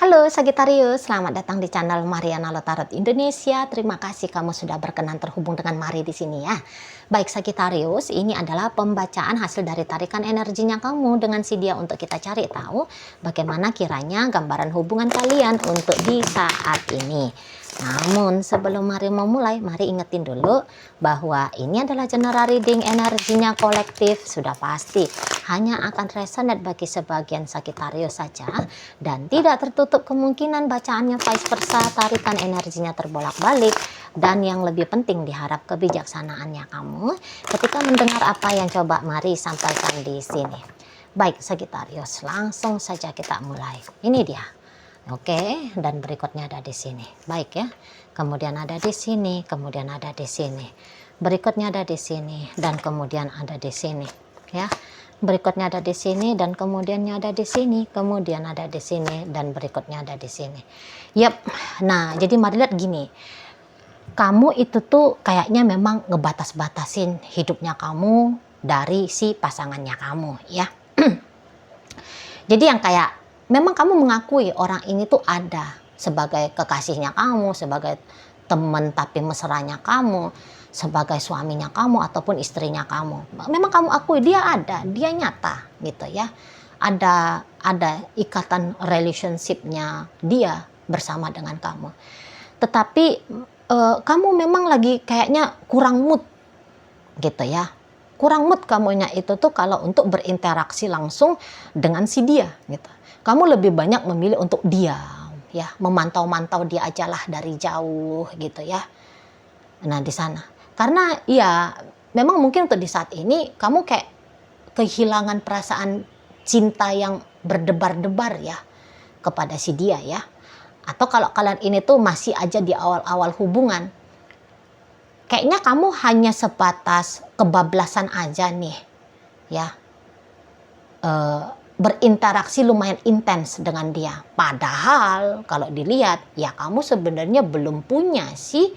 Halo Sagittarius, selamat datang di channel Mariana Tarot Indonesia. Terima kasih kamu sudah berkenan terhubung dengan Mari di sini ya. Baik Sagittarius, ini adalah pembacaan hasil dari tarikan energinya kamu dengan si dia untuk kita cari tahu bagaimana kiranya gambaran hubungan kalian untuk di saat ini. Namun sebelum Mari memulai, mari ingetin dulu bahwa ini adalah general reading, energinya kolektif, sudah pasti hanya akan resonate bagi sebagian Sagittarius saja dan tidak tertutup kemungkinan bacaannya vice versa, tarikan energinya terbolak-balik. Dan yang lebih penting, diharap kebijaksanaannya kamu ketika mendengar apa yang coba Mari sampaikan di sini. Baik Sagittarius, langsung saja kita mulai. Ini dia. Oke, dan berikutnya ada di sini. Baik ya. Kemudian ada di sini, kemudian ada di sini. Berikutnya ada di sini dan kemudian ada di sini, ya. Berikutnya ada di sini dan kemudiannya ada di sini, kemudian ada di sini dan berikutnya ada di sini. Yap. Nah, jadi mari lihat gini. Kamu itu tuh kayaknya memang ngebatas-batasin hidupnya kamu dari si pasangannya kamu, ya. Jadi yang kayak memang kamu mengakui orang ini tuh ada sebagai kekasihnya kamu, sebagai teman tapi mesranya kamu, sebagai suaminya kamu ataupun istrinya kamu. Memang kamu akui dia ada, dia nyata gitu ya. Ada ikatan relationship-nya dia bersama dengan kamu. Tetapi kamu memang lagi kayaknya kurang mood gitu ya. Kurang mood kamunya itu tuh kalau untuk berinteraksi langsung dengan si dia gitu. Kamu lebih banyak memilih untuk diam, ya, memantau-mantau dia aja lah dari jauh gitu ya. Nah di sana, karena ya memang mungkin untuk di saat ini kamu kayak kehilangan perasaan cinta yang berdebar-debar ya kepada si dia ya. Atau kalau kalian ini tuh masih aja di awal-awal hubungan, kayaknya kamu hanya sebatas kebablasan aja nih, ya. Berinteraksi lumayan intens dengan dia. Padahal kalau dilihat ya kamu sebenarnya belum punya sih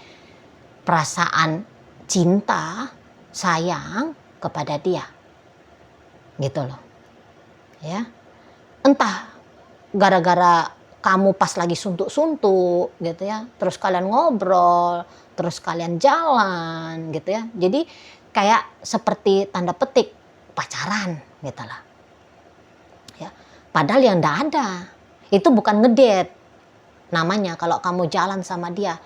perasaan cinta, sayang kepada dia. Gitu loh. Ya. Entah gara-gara kamu pas lagi suntuk-suntuk gitu ya. Terus kalian ngobrol, terus kalian jalan gitu ya. Jadi kayak seperti tanda petik pacaran gitu lah. Padahal yang enggak ada. Itu bukan ngedate namanya kalau kamu jalan sama dia.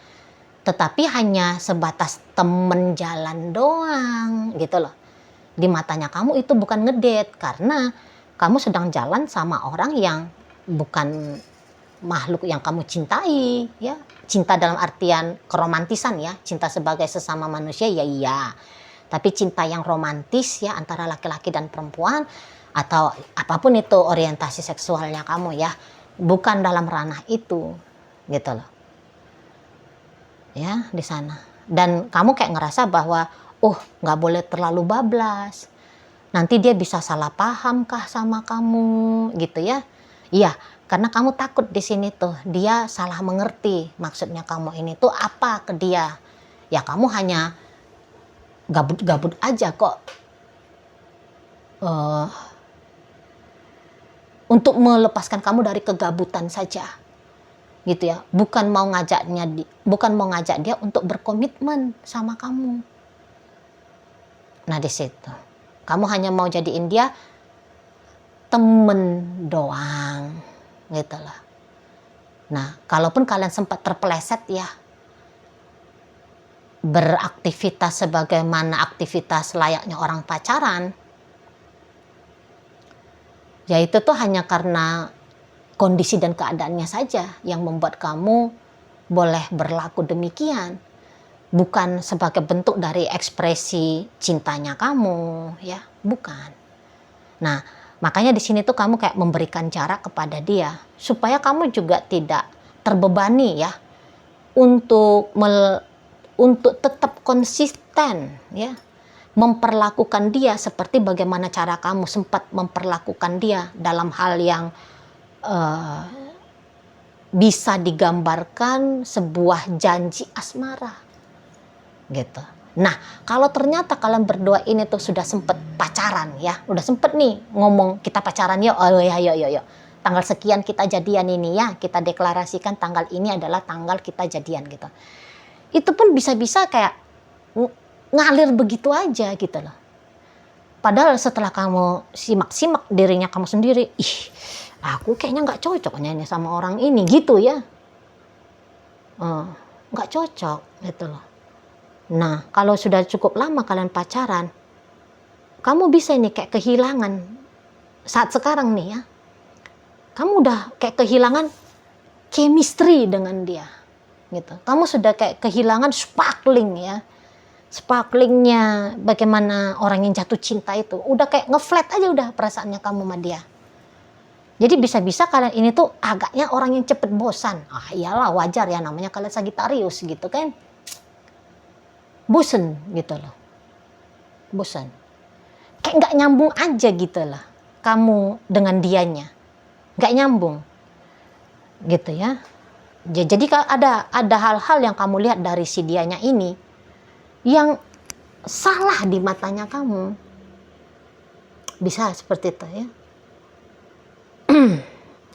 Tetapi hanya sebatas temen jalan doang gitu loh. Di matanya kamu itu bukan ngedate karena kamu sedang jalan sama orang yang bukan makhluk yang kamu cintai ya. Cinta dalam artian keromantisan ya. Cinta sebagai sesama manusia ya iya. Tapi cinta yang romantis ya antara laki-laki dan perempuan atau apapun itu orientasi seksualnya kamu ya, bukan dalam ranah itu gitu loh ya di sana. Dan kamu kayak ngerasa bahwa nggak boleh terlalu bablas, nanti dia bisa salah paham kah sama kamu gitu ya. Iya, karena kamu takut di sini tuh dia salah mengerti maksudnya kamu ini tuh apa ke dia ya. Kamu hanya gabut-gabut aja kok untuk melepaskan kamu dari kegabutan saja gitu ya, bukan mau ngajak dia untuk berkomitmen sama kamu. Nah di situ kamu hanya mau jadiin dia temen doang gitu lah. Nah kalaupun kalian sempat terpeleset ya beraktivitas sebagaimana aktivitas layaknya orang pacaran, ya itu tuh hanya karena kondisi dan keadaannya saja yang membuat kamu boleh berlaku demikian. Bukan sebagai bentuk dari ekspresi cintanya kamu, ya, bukan. Nah, makanya di sini tuh kamu kayak memberikan jarak kepada dia supaya kamu juga tidak terbebani ya untuk tetap konsisten ya. Memperlakukan dia seperti bagaimana cara kamu sempat memperlakukan dia dalam hal yang bisa digambarkan sebuah janji asmara gitu. Nah kalau ternyata kalian berdua ini tuh sudah sempet pacaran ya, udah sempet nih ngomong kita pacaran ya, oh ya. tanggal sekian kita jadian ini ya, kita deklarasikan tanggal ini adalah tanggal kita jadian gitu. Itu pun bisa-bisa kayak ngalir begitu aja gitu loh. Padahal setelah kamu simak-simak dirinya kamu sendiri, ih aku kayaknya nggak cocok nih sama orang ini gitu ya. Nggak cocok gitu loh. Nah kalau sudah cukup lama kalian pacaran, kamu bisa ini kayak kehilangan saat sekarang nih ya. Kamu udah kayak kehilangan chemistry dengan dia gitu. Kamu sudah kayak kehilangan sparkling ya. Sparklingnya bagaimana orang yang jatuh cinta itu. Udah kayak ngeflat aja udah perasaannya kamu sama dia. Jadi bisa-bisa kalian ini tuh agaknya orang yang cepet bosan. Ah iyalah wajar ya namanya kalian Sagittarius gitu kan. Bosen gitu loh. Bosan. Kayak nggak nyambung aja gitu lah. Kamu dengan dianya. Nggak nyambung. Gitu ya. Jadi ada hal-hal yang kamu lihat dari si dianya ini yang salah di matanya kamu. Bisa seperti itu ya.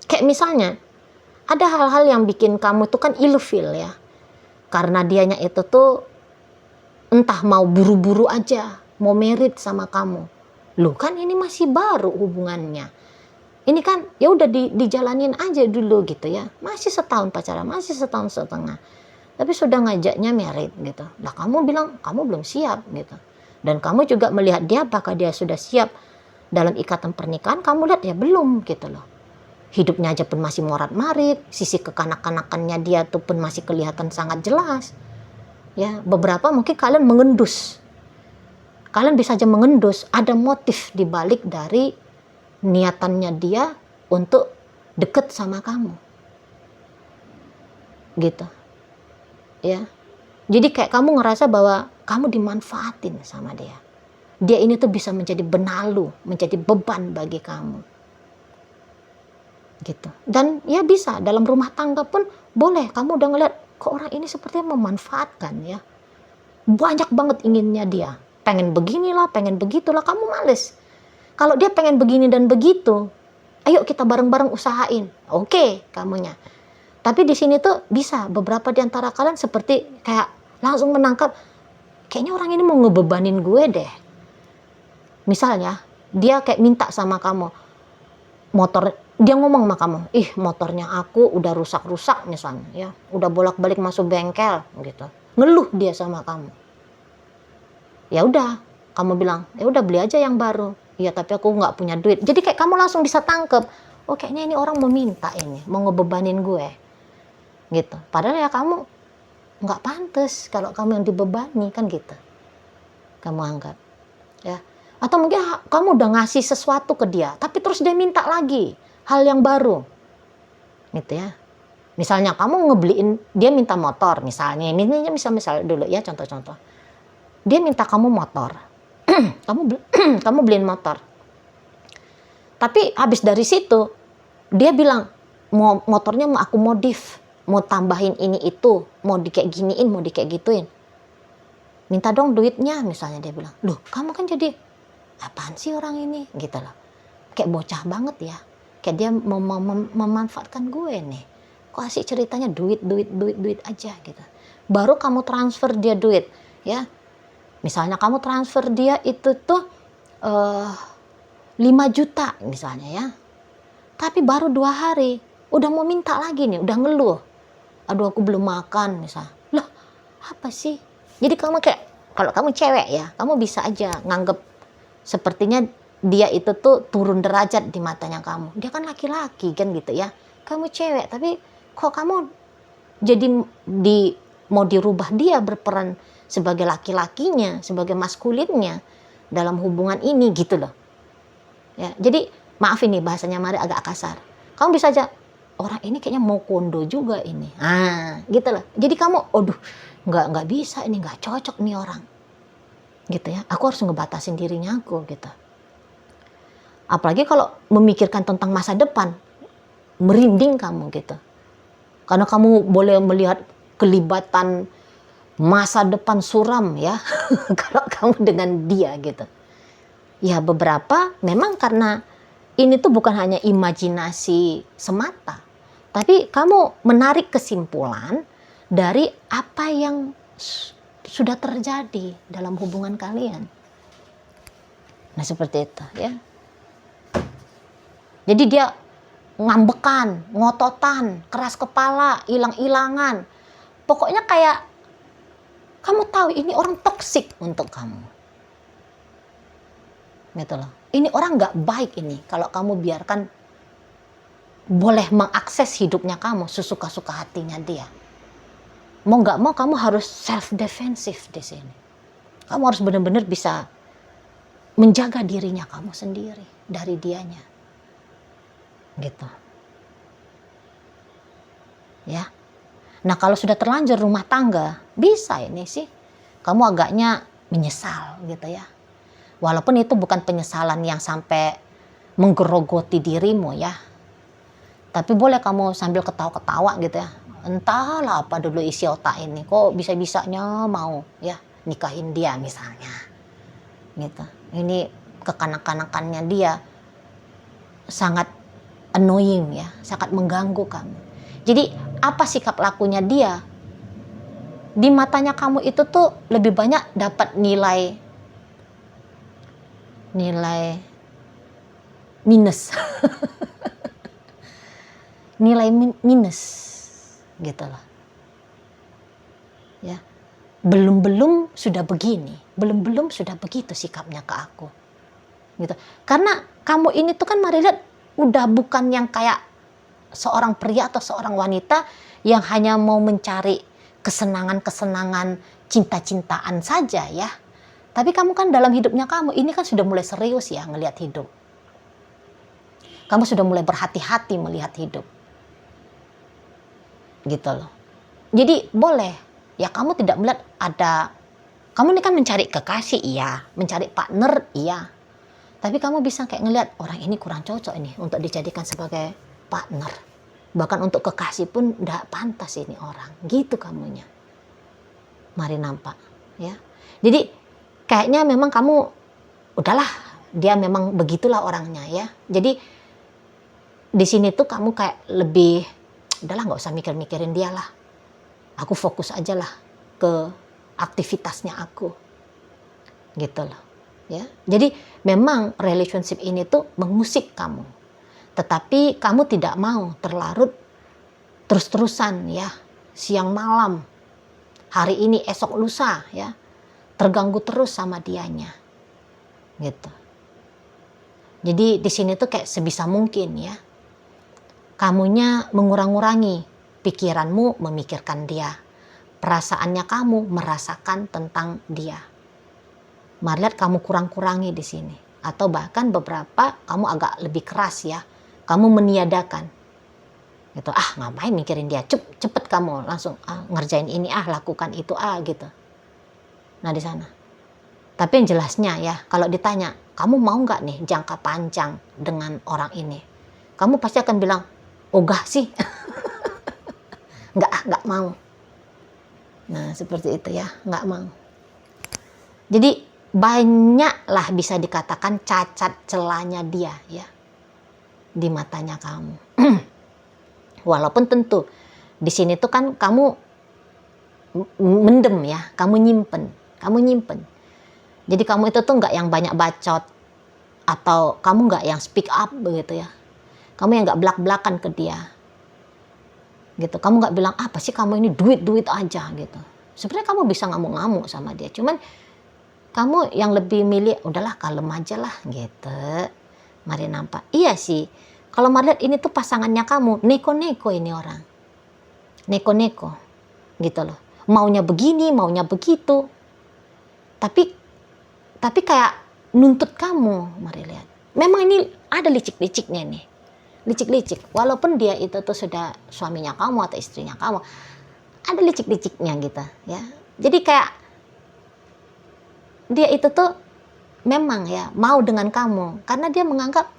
Kayak misalnya ada hal-hal yang bikin kamu tuh kan ilfil ya. Karena dianya itu tuh entah mau buru-buru aja mau merit sama kamu. Loh kan ini masih baru hubungannya. Ini kan ya udah dijalanin aja dulu gitu ya. Masih setahun pacaran, masih setahun setengah. Tapi sudah ngajaknya merit gitu. Lah kamu bilang kamu belum siap gitu. Dan kamu juga melihat dia apakah dia sudah siap dalam ikatan pernikahan. Kamu lihat ya belum gitu loh. Hidupnya aja pun masih morat-marit. Sisi kekanak-kanakannya dia tuh pun masih kelihatan sangat jelas. Ya beberapa mungkin kalian mengendus. Kalian bisa aja mengendus. Ada motif dibalik dari niatannya dia untuk deket sama kamu. Gitu. Ya, jadi kayak kamu ngerasa bahwa kamu dimanfaatin sama dia. Dia ini tuh bisa menjadi benalu, menjadi beban bagi kamu. Gitu. Dan ya bisa dalam rumah tangga pun boleh. Kamu udah ngeliat kok orang ini sepertinya memanfaatkan ya. Banyak banget inginnya dia. Pengen beginilah, pengen begitulah. Kamu males. Kalau dia pengen begini dan begitu, ayo kita bareng-bareng usahain. Oke, kamunya. Tapi di sini tuh bisa beberapa di antara kalian seperti kayak langsung menangkap kayaknya orang ini mau ngebebanin gue deh. Misalnya dia kayak minta sama kamu motor, dia ngomong sama kamu, ih motornya aku udah rusak-rusak misalnya ya, udah bolak-balik masuk bengkel gitu. Ngeluh dia sama kamu. Ya udah, kamu bilang, ya udah beli aja yang baru. Iya tapi aku nggak punya duit. Jadi kayak kamu langsung bisa tangkep, oh kayaknya ini orang mau minta ini, mau ngebebanin gue. Gitu. Padahal ya kamu nggak pantas kalau kamu yang dibebani kan gitu. Kamu anggap ya. Atau mungkin kamu udah ngasih sesuatu ke dia, tapi terus dia minta lagi hal yang baru. Gitu ya. Misalnya kamu ngebeliin, dia minta motor misalnya. Ini misal dulu ya contoh-contoh. Dia minta kamu motor. kamu beliin motor. Tapi habis dari situ dia bilang motornya mau aku modif. Mau tambahin ini itu, mau di kayak giniin, mau di kayak gituin. Minta dong duitnya misalnya dia bilang. Loh kamu kan jadi apaan sih orang ini gitu loh. Kayak bocah banget ya. Kayak dia memanfaatkan gue nih. Kok asik ceritanya duit aja gitu. Baru kamu transfer dia duit ya. Misalnya kamu transfer dia itu tuh 5 juta misalnya ya. Tapi baru 2 hari udah mau minta lagi nih, udah ngeluh. Aduh aku belum makan misalnya. Loh apa sih? Jadi kamu kayak, kalau kamu cewek ya, kamu bisa aja nganggep sepertinya dia itu tuh turun derajat di matanya kamu. Dia kan laki-laki kan gitu ya. Kamu cewek, tapi kok kamu jadi mau dirubah dia berperan sebagai laki-lakinya, sebagai maskulinnya dalam hubungan ini gitu loh. Ya, jadi maaf ini bahasanya Mari agak kasar. Kamu bisa aja, orang ini kayaknya mau kondo juga ini. Gitu loh. Jadi kamu, aduh, nggak bisa ini, nggak cocok nih orang. Gitu ya. Aku harus ngebatasin dirinya aku gitu. Apalagi kalau memikirkan tentang masa depan, merinding kamu gitu. Karena kamu boleh melihat kelibatan masa depan suram ya. Kalau kamu dengan dia gitu. Ya beberapa memang karena ini tuh bukan hanya imajinasi semata, tapi kamu menarik kesimpulan dari apa yang sudah terjadi dalam hubungan kalian. Nah seperti itu ya. Jadi dia ngambekan, ngototan, keras kepala, hilang-hilangan. Pokoknya kayak kamu tahu ini orang toksik untuk kamu. Gitu loh. Ini orang nggak baik ini kalau kamu biarkan boleh mengakses hidupnya kamu sesuka-suka hatinya dia. Mau nggak mau kamu harus self defensive di sini. Kamu harus benar-benar bisa menjaga dirinya kamu sendiri dari dianya. Gitu. Ya. Nah, kalau sudah terlanjur rumah tangga, bisa ini sih. Kamu agaknya menyesal gitu ya. Walaupun itu bukan penyesalan yang sampai menggerogoti dirimu ya. Tapi boleh kamu sambil ketawa-ketawa gitu ya. Entahlah apa dulu isi otak ini. Kok bisa-bisanya mau ya nikahin dia misalnya. Gitu. Ini kekanak-kanakannya dia sangat annoying ya, sangat mengganggu kamu. Jadi apa sikap lakunya dia? Di matanya kamu itu tuh lebih banyak dapat nilai minus. Nilai minus gitu loh. Ya. Belum sudah begini, belum sudah begitu sikapnya ke aku. Gitu. Karena kamu ini tuh kan mari lihat udah bukan yang kayak seorang pria atau seorang wanita yang hanya mau mencari kesenangan-kesenangan cinta-cintaan saja ya. Tapi kamu kan dalam hidupnya kamu ini kan sudah mulai serius ya ngelihat hidup. Kamu sudah mulai berhati-hati melihat hidup. Gitu loh. Jadi boleh ya kamu tidak melihat ada, kamu ini kan mencari kekasih iya, mencari partner iya. Tapi kamu bisa kayak ngelihat orang ini kurang cocok ini untuk dijadikan sebagai partner. Bahkan untuk kekasih pun tidak pantas ini orang. Gitu kamunya. Mari nampak ya. Jadi kayaknya memang kamu udahlah, dia memang begitulah orangnya ya. Jadi di sini tuh kamu kayak lebih udahlah nggak usah mikir-mikirin dia lah. Aku fokus aja lah ke aktivitasnya aku. Gitu loh. Ya. Jadi memang relationship ini tuh mengusik kamu. Tetapi kamu tidak mau terlarut terus-terusan ya. Siang malam. Hari ini esok lusa ya. Terganggu terus sama dianya. Gitu. Jadi di sini tuh kayak sebisa mungkin ya. Kamunya mengurang-urangi pikiranmu memikirkan dia. Perasaannya kamu merasakan tentang dia. Mari lihat kamu kurang-kurangi di sini. Atau bahkan beberapa kamu agak lebih keras ya. Kamu meniadakan. Gitu. Ngapain mikirin dia? Cepet kamu langsung ngerjain ini lakukan itu gitu. Nah di sana. Tapi yang jelasnya ya, kalau ditanya, kamu mau nggak nih jangka panjang dengan orang ini? Kamu pasti akan bilang, ogah sih. Nggak mau. Nah seperti itu ya, nggak mau. Jadi banyaklah bisa dikatakan cacat celanya dia ya di matanya kamu. Walaupun tentu di sini tuh kan kamu mendem ya, kamu nyimpen. Jadi kamu itu tuh nggak yang banyak bacot atau kamu nggak yang speak up begitu ya. Kamu yang nggak belak-belakan ke dia. Gitu. Kamu nggak bilang apa sih kamu ini duit aja gitu. Sebenarnya kamu bisa ngamuk-ngamuk sama dia. Cuman kamu yang lebih milih udahlah kalem aja lah gitu. Mari nampak. Iya sih. Kalau mari lihat ini tuh pasangannya kamu. Neko-neko ini orang. Neko-neko. Gitu loh. Maunya begini, maunya begitu. Tapi kayak nuntut kamu. Mari lihat. Memang ini ada licik-liciknya nih. Licik-licik. Walaupun dia itu tuh sudah suaminya kamu atau istrinya kamu. Ada licik-liciknya gitu ya. Jadi kayak dia itu tuh memang ya mau dengan kamu. Karena dia menganggap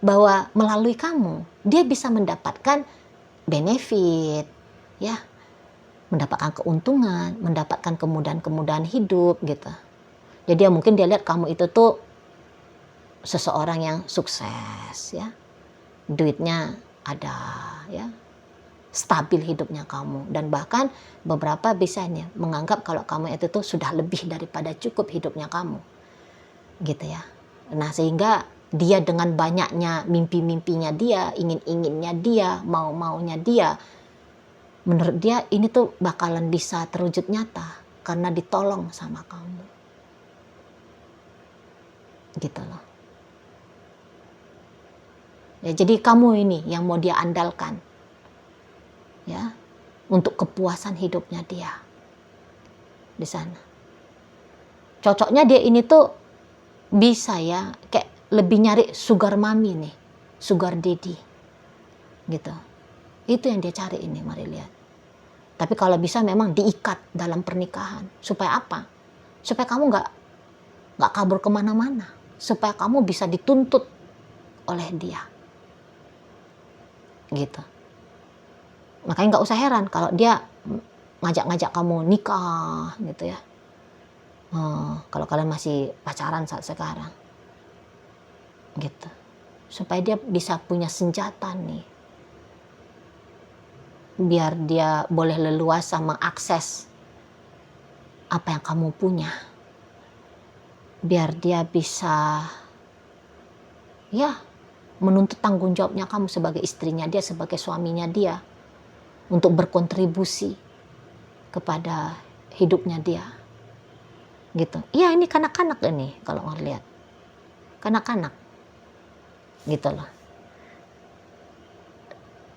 bahwa melalui kamu dia bisa mendapatkan benefit ya. Mendapatkan keuntungan, mendapatkan kemudahan-kemudahan hidup gitu. Jadi ya mungkin dia lihat kamu itu tuh seseorang yang sukses ya, duitnya ada ya, stabil hidupnya kamu, dan bahkan beberapa bisa nih menganggap kalau kamu itu tuh sudah lebih daripada cukup hidupnya kamu gitu ya. Nah sehingga dia dengan banyaknya mimpi-mimpinya dia, ingin-inginnya dia, mau-maunya dia, menurut dia ini tuh bakalan bisa terwujud nyata karena ditolong sama kamu gitu loh ya. Jadi kamu ini yang mau dia andalkan ya, untuk kepuasan hidupnya dia di sana. Cocoknya dia ini tuh bisa ya kayak lebih nyari sugar mami nih, sugar daddy gitu. Itu yang dia cari ini, mari lihat. Tapi kalau bisa memang diikat dalam pernikahan. Supaya apa? Supaya kamu nggak kabur kemana-mana. Supaya kamu bisa dituntut oleh dia. Gitu. Makanya nggak usah heran kalau dia ngajak-ngajak kamu nikah gitu ya. Kalau kalian masih pacaran saat sekarang. Gitu. Supaya dia bisa punya senjata nih. Biar dia boleh leluasa mengakses apa yang kamu punya. Biar dia bisa ya menuntut tanggung jawabnya kamu sebagai istrinya dia, sebagai suaminya dia, untuk berkontribusi kepada hidupnya dia gitu. Iya ini kanak-kanak ini kalau ngelihat kanak-kanak gitu loh.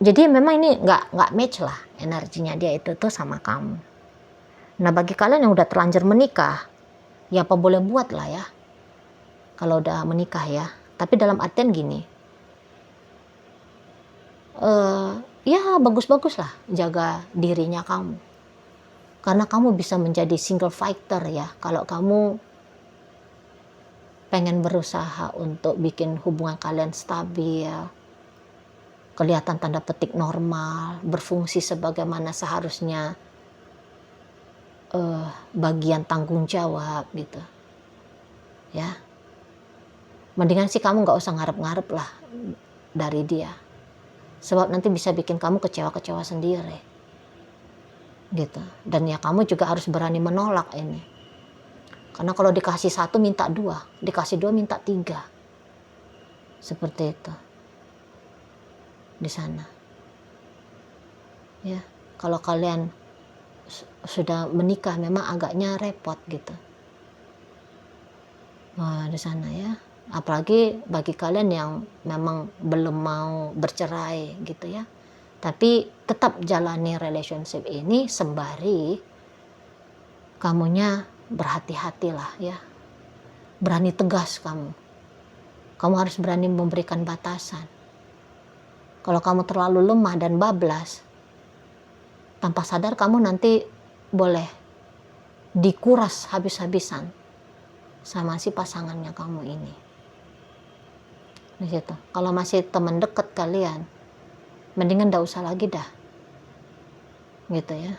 Jadi memang ini nggak match lah energinya dia itu tuh sama kamu. Nah bagi kalian yang udah terlanjur menikah, ya apa boleh buat lah ya kalau udah menikah ya. Tapi dalam artian gini, ya bagus-bagus lah jaga dirinya kamu, karena kamu bisa menjadi single fighter ya kalau kamu pengen berusaha untuk bikin hubungan kalian stabil, kelihatan tanda petik normal, berfungsi sebagaimana seharusnya bagian tanggung jawab gitu ya. Mendingan sih kamu nggak usah ngarep-ngarep lah dari dia, sebab nanti bisa bikin kamu kecewa-kecewa sendiri gitu. Dan ya kamu juga harus berani menolak ini, karena kalau dikasih satu minta dua, dikasih dua minta tiga, seperti itu di sana ya. Kalau kalian sudah menikah memang agaknya repot gitu. Wah, di sana ya. Apalagi bagi kalian yang memang belum mau bercerai gitu ya. Tapi tetap jalani relationship ini sembari kamunya berhati-hatilah ya. Berani tegas kamu. Kamu harus berani memberikan batasan. Kalau kamu terlalu lemah dan bablas, tanpa sadar kamu nanti boleh dikuras habis-habisan sama si pasangannya kamu ini. Di situ. Kalau masih teman dekat kalian, mendingan nggak usah lagi dah. Gitu ya.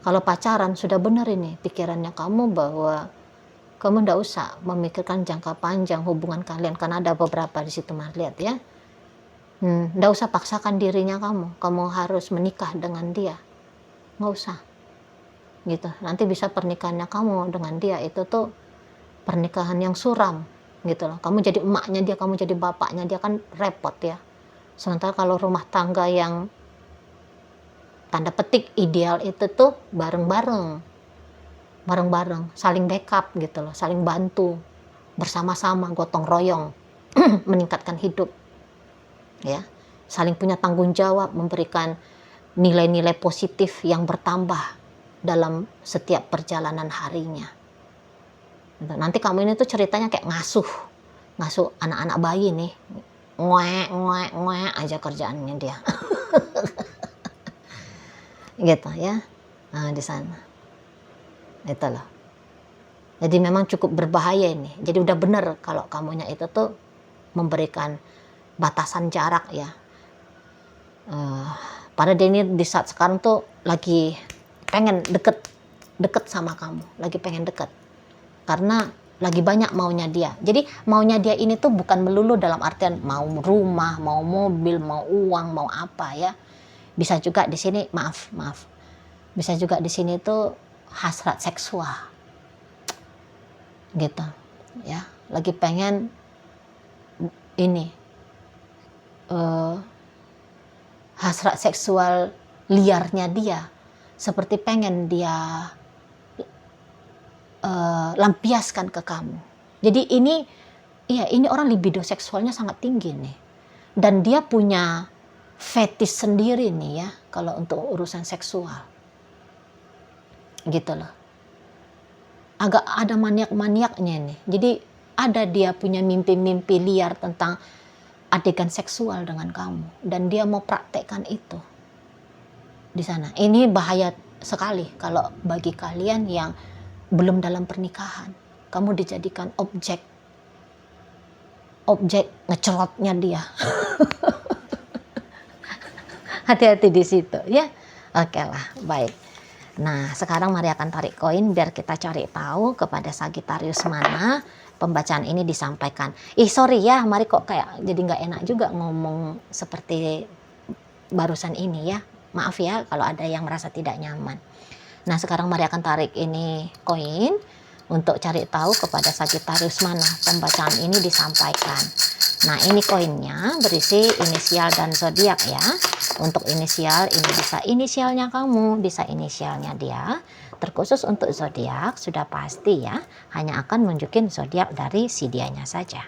Kalau pacaran sudah benar ini pikirannya kamu bahwa kamu nggak usah memikirkan jangka panjang hubungan kalian, karena ada beberapa di situ mas lihat ya. Nggak usah paksakan dirinya kamu harus menikah dengan dia, nggak usah gitu. Nanti bisa pernikahannya kamu dengan dia itu tuh pernikahan yang suram gitu loh. Kamu jadi emaknya dia, kamu jadi bapaknya dia, kan repot ya. Sementara kalau rumah tangga yang tanda petik ideal itu tuh bareng-bareng, saling backup gitu loh, saling bantu, bersama-sama, gotong royong, meningkatkan hidup ya, saling punya tanggung jawab, memberikan nilai-nilai positif yang bertambah dalam setiap perjalanan harinya. Nanti kamu ini tuh ceritanya kayak ngasuh anak-anak bayi nih, ngwek aja kerjaannya dia. Gitu ya. Nah di sana itu loh. Jadi memang cukup berbahaya ini. Jadi udah bener kalau kamunya itu tuh memberikan batasan jarak ya. Pada dia ini di saat sekarang tuh lagi pengen deket sama kamu, lagi pengen deket, karena lagi banyak maunya dia. Jadi maunya dia ini tuh bukan melulu dalam artian mau rumah, mau mobil, mau uang, mau apa ya. Bisa juga di sini, maaf. Bisa juga di sini tuh hasrat seksual. Gitu. Ya, lagi pengen ini hasrat seksual liarnya dia, seperti pengen dia lampiaskan ke kamu. Jadi ini orang libido seksualnya sangat tinggi nih, dan dia punya fetish sendiri nih ya kalau untuk urusan seksual, gitu loh. Agak ada maniak-maniaknya nih. Jadi ada dia punya mimpi-mimpi liar tentang adegan seksual dengan kamu, dan dia mau praktekkan itu di sana. Ini bahaya sekali kalau bagi kalian yang belum dalam pernikahan. Kamu dijadikan objek ngecerotnya dia. Hati-hati di situ ya. Oke lah, baik. Nah, sekarang Mari akan tarik koin biar kita cari tahu kepada Sagittarius mana pembacaan ini disampaikan. Sorry ya, Mari kok kayak jadi nggak enak juga ngomong seperti barusan ini ya. Maaf ya kalau ada yang merasa tidak nyaman. Nah, sekarang Mari akan tarik ini koin untuk cari tahu kepada Sagittarius mana pembacaan ini disampaikan. Nah, ini koinnya berisi inisial dan zodiak ya. Untuk inisial ini bisa inisialnya kamu, bisa inisialnya dia. Terkhusus untuk zodiak sudah pasti ya, hanya akan nunjukin zodiak dari si dianya saja.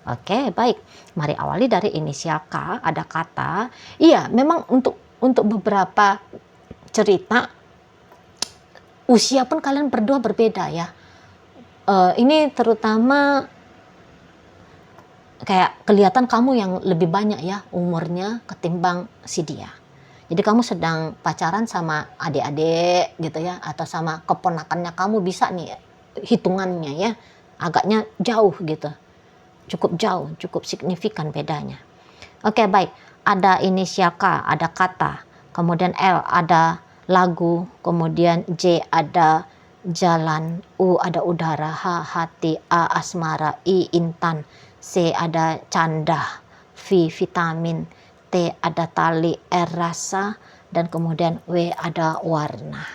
Oke, baik. Mari awali dari inisial K, ada kata. Iya, memang untuk beberapa cerita usia pun kalian berdua berbeda ya. Ini terutama kayak kelihatan kamu yang lebih banyak ya umurnya ketimbang si dia. Jadi kamu sedang pacaran sama adik-adik gitu ya, atau sama keponakannya kamu, bisa nih hitungannya ya, agaknya jauh gitu. Cukup jauh, cukup signifikan bedanya. Oke, baik. Ada inisial K, ada kata. Kemudian L, ada lagu. Kemudian J, ada jalan. U, ada udara. H, hati. A, asmara. I, intan. C, ada canda. V, vitamin. T, ada tali. R, rasa. Dan kemudian W, ada warna.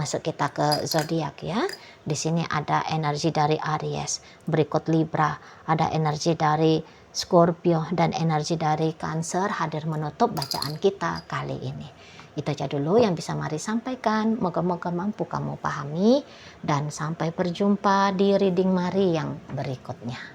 Masuk kita ke zodiak ya. Di sini ada energi dari Aries, berikut Libra, ada energi dari Scorpio dan energi dari Cancer hadir menutup bacaan kita kali ini. Itu aja dulu yang bisa Mari sampaikan. Moga-moga mampu kamu pahami, dan sampai berjumpa di reading Mari yang berikutnya.